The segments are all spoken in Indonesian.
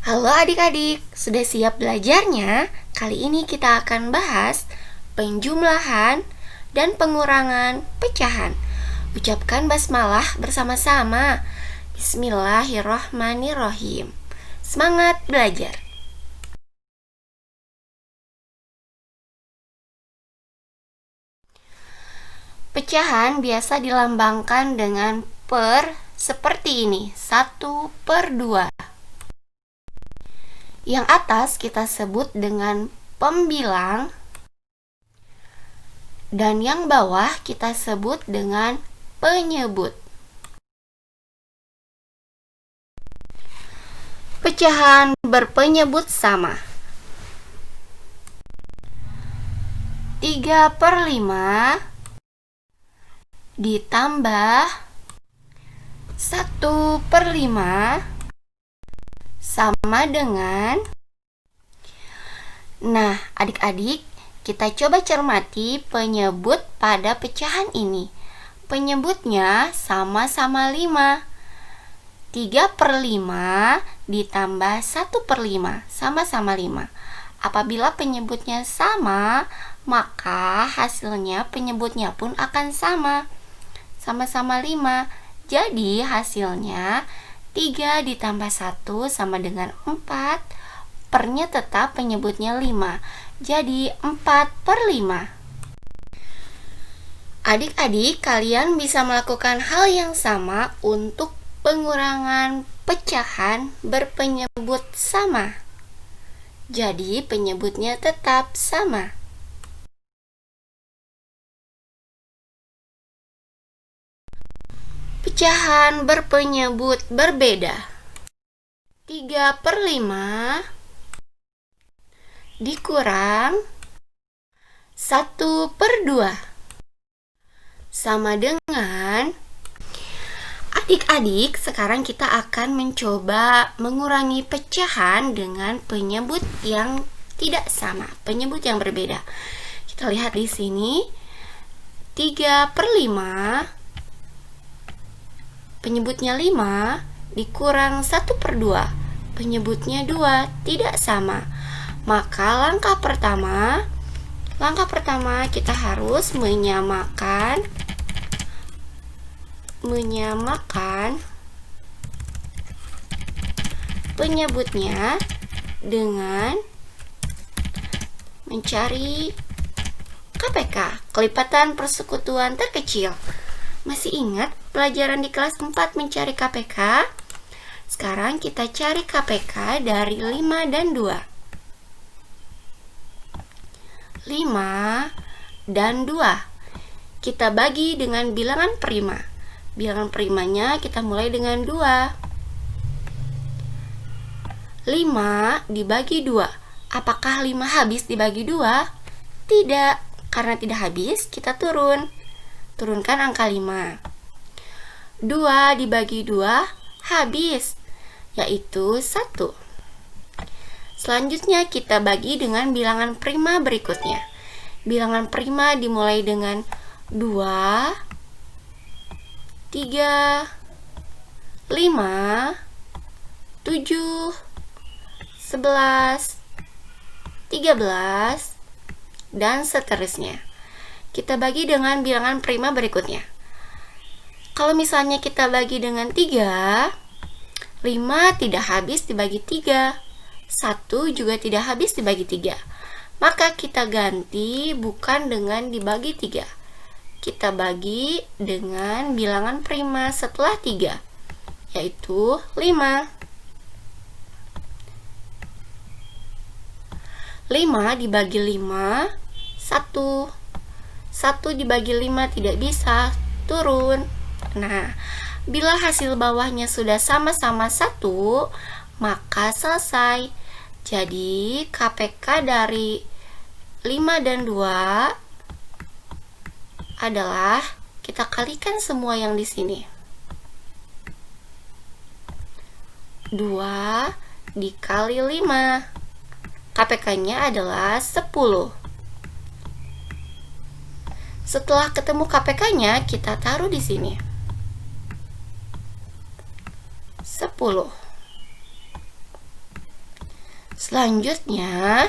Halo adik-adik, sudah siap belajarnya? Kali ini kita akan bahas penjumlahan dan pengurangan pecahan. Ucapkan basmalah bersama-sama. Bismillahirrohmanirrohim. Semangat belajar! Pecahan biasa dilambangkan dengan per seperti ini, 1/2. Yang atas kita sebut dengan pembilang, dan yang bawah kita sebut dengan penyebut. Pecahan berpenyebut sama. 3/5 ditambah 1/5 sama dengan. Nah, adik-adik, kita coba cermati penyebut pada pecahan ini. Penyebutnya sama-sama 5. 3/5 ditambah 1/5 sama-sama 5. Apabila penyebutnya sama, maka hasilnya penyebutnya pun akan sama. Sama-sama 5. Jadi hasilnya 3 ditambah 1 sama dengan 4. Pernya tetap penyebutnya 5. Jadi 4/5. Adik-adik, kalian bisa melakukan hal yang sama untuk pengurangan pecahan berpenyebut sama. Jadi penyebutnya tetap sama. Pecahan berpenyebut berbeda. 3/5 dikurang 1/2 sama dengan. Adik-adik, sekarang kita akan mencoba mengurangi pecahan dengan penyebut yang tidak sama, penyebut yang berbeda. Kita lihat di sini 3/5 penyebutnya 5 dikurang 1/2, penyebutnya 2, tidak sama. Maka langkah pertama kita harus menyamakan penyebutnya dengan mencari KPK, kelipatan persekutuan terkecil. Masih ingat pelajaran di kelas 4 mencari KPK? Sekarang kita cari KPK dari 5 dan 2. 5 dan 2 kita bagi dengan bilangan prima. Bilangan primanya kita mulai dengan 2. 5 dibagi 2. Apakah 5 habis dibagi 2? Tidak, karena tidak habis kita turunkan angka 5. 2 dibagi 2 habis, yaitu 1. Selanjutnya kita bagi dengan bilangan prima berikutnya. Bilangan prima dimulai dengan 2, 3, 5, 7, 11, 13, dan seterusnya. Kita bagi dengan bilangan prima berikutnya. Kalau misalnya kita bagi dengan 3, 5 tidak habis dibagi 3, 1 juga tidak habis dibagi 3. Maka kita ganti bukan dengan dibagi 3. Kita bagi dengan bilangan prima setelah 3, yaitu 5. 5 dibagi 5, 1. 1 dibagi 5 tidak bisa, turun. Nah, bila hasil bawahnya sudah sama-sama 1, maka selesai. Jadi KPK dari 5 dan 2 adalah, kita kalikan semua yang di sini. 2 dikali 5. KPK-nya adalah 10. Setelah ketemu KPK-nya, kita taruh di sini. 10. Selanjutnya,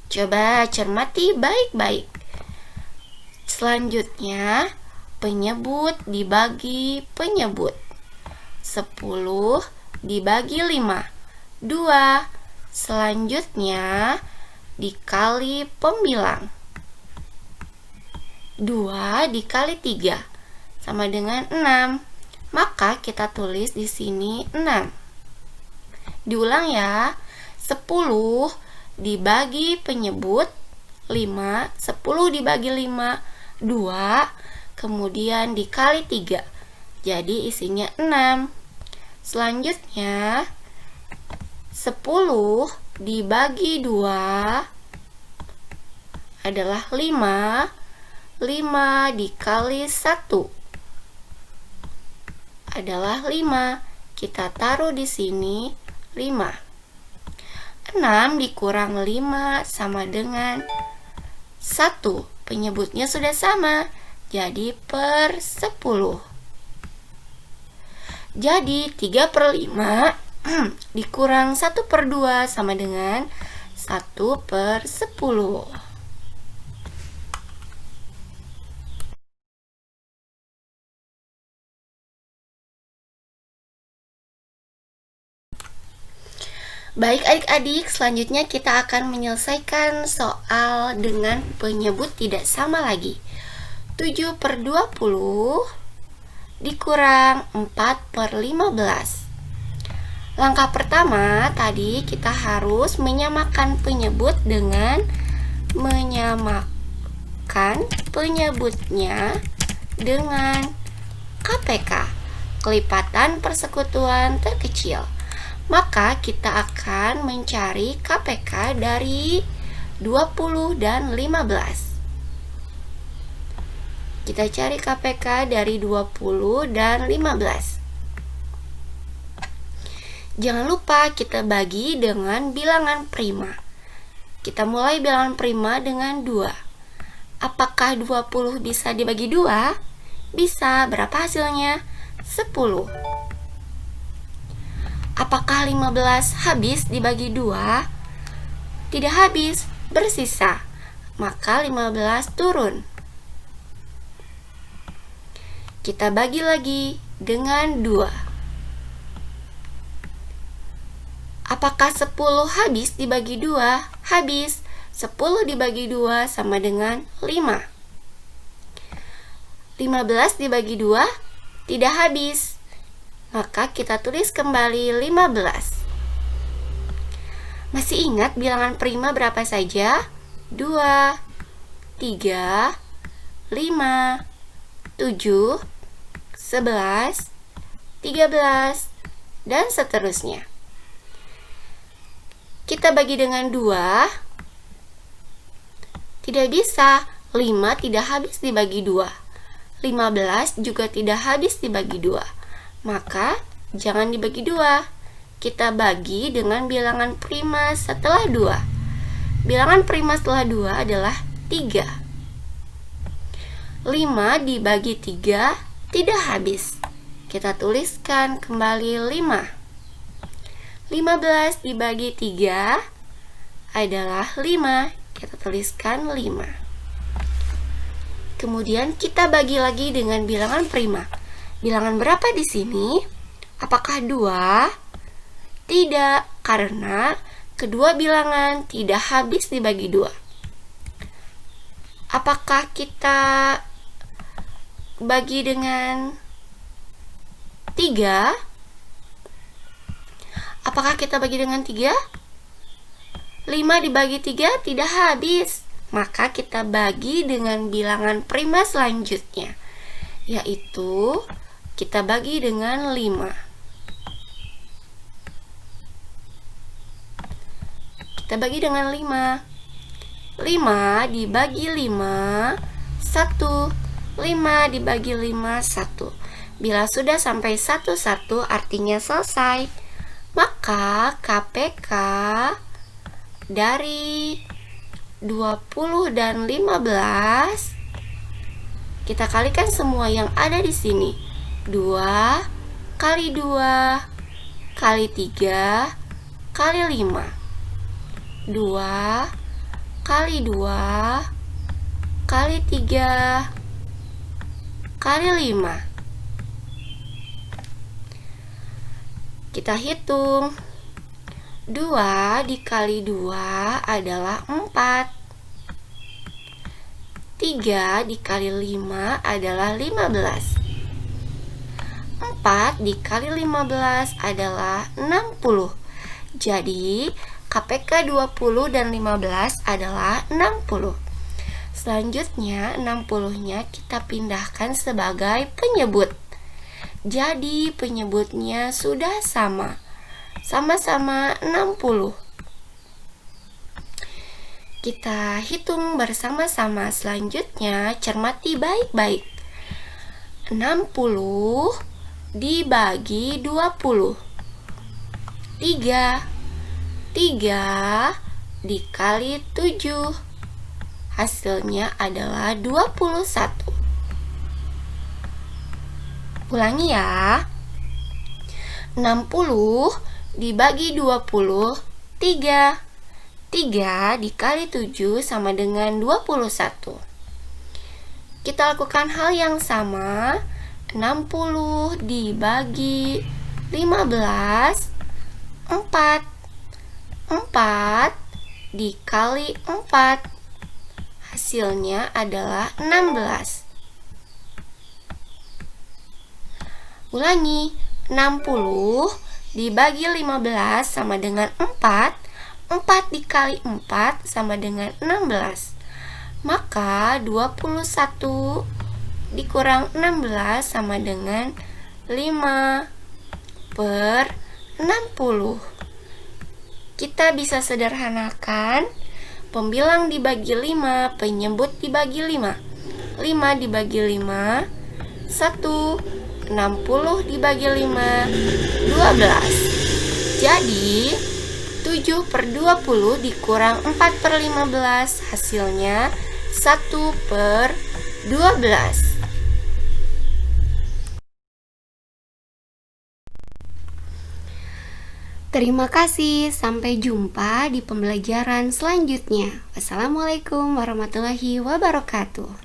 coba cermati baik-baik. Selanjutnya, penyebut dibagi penyebut. 10 dibagi 5, 2. Selanjutnya, dikali pembilang. 2 dikali 3 sama dengan 6. Maka kita tulis di sini 6. Diulang ya. 10 dibagi penyebut 5, 10 dibagi 5, 2, kemudian dikali 3. Jadi isinya 6. Selanjutnya 10 dibagi 2 adalah 5. 5 dikali 1 adalah 5. Kita taruh di sini 5. 6 dikurang 5 sama dengan 1. Penyebutnya sudah sama, jadi per 10. Jadi 3/5 dikurang 1/2 sama dengan 1/10. Baik adik-adik, selanjutnya kita akan menyelesaikan soal dengan penyebut tidak sama lagi. 7/20 dikurang 4/15. Langkah pertama tadi kita harus menyamakan penyebut dengan menyamakan penyebutnya dengan KPK, kelipatan persekutuan terkecil. Maka kita akan mencari KPK dari 20 dan 15. Kita cari KPK dari 20 dan 15. Jangan lupa kita bagi dengan bilangan prima. Kita mulai bilangan prima dengan 2. Apakah 20 bisa dibagi 2? Bisa. Berapa hasilnya? 10. Apakah 15 habis dibagi 2? Tidak habis, bersisa. Maka 15 turun. Kita bagi lagi dengan 2. Apakah 10 habis dibagi 2? Habis. 10 dibagi 2 sama dengan 5. 15 dibagi 2 tidak habis. Maka kita tulis kembali 15. Masih ingat bilangan prima berapa saja? 2, 3, 5, 7, 11, 13, dan seterusnya. Kita bagi dengan 2. Tidak bisa. 5 tidak habis dibagi 2. 15 juga tidak habis dibagi 2. Maka jangan dibagi 2. Kita bagi dengan bilangan prima setelah 2. Bilangan prima setelah 2 adalah 3. 5 dibagi 3 tidak habis. Kita tuliskan kembali 5. 15 dibagi 3 adalah 5. Kita tuliskan 5. Kemudian kita bagi lagi dengan bilangan prima. Bilangan berapa di sini? Apakah 2? Tidak, karena kedua bilangan tidak habis dibagi 2. Apakah kita bagi dengan 3? Apakah kita bagi dengan 3? 5 dibagi 3 tidak habis. Maka kita bagi dengan bilangan prima selanjutnya, yaitu kita bagi dengan 5. Kita bagi dengan 5. 5 dibagi 5, 1. 5 dibagi 5, 1. Bila sudah sampai 1 artinya selesai. Maka KPK dari 20 dan 15 kita kalikan semua yang ada di sini. 2 kali 2 kali 3 kali 5. 2 kali 2 kali 3 kali 5. Kita hitung. 2 dikali 2 adalah 4. 3 dikali 5 adalah 15. 4 dikali 15 adalah 60. Jadi, KPK 20 dan 15 adalah 60. Selanjutnya, 60-nya kita pindahkan sebagai penyebut. Jadi, penyebutnya sudah sama. Sama-sama 60. Kita hitung bersama-sama. Selanjutnya, cermati baik-baik. 60 dibagi 20. 3 dikali 7. Hasilnya adalah 21. Ulangi ya. 60 dibagi 20, 3. 3 dikali 7 sama dengan 21. Kita lakukan hal yang sama. 60 dibagi 15, 4. 4 dikali 4. Hasilnya adalah 16. Ulangi. 60 dibagi 15 sama dengan 4. 4 dikali 4 sama dengan 16. Maka 21 dikurang 16 sama dengan 5/60. Kita bisa sederhanakan. Pembilang dibagi 5, penyebut dibagi 5. 5 dibagi 5, 1. 60 dibagi 5, 12. Jadi, 7/20 dikurang 4/15, hasilnya 1/12. Terima kasih, sampai jumpa di pembelajaran selanjutnya. Wassalamualaikum warahmatullahi wabarakatuh.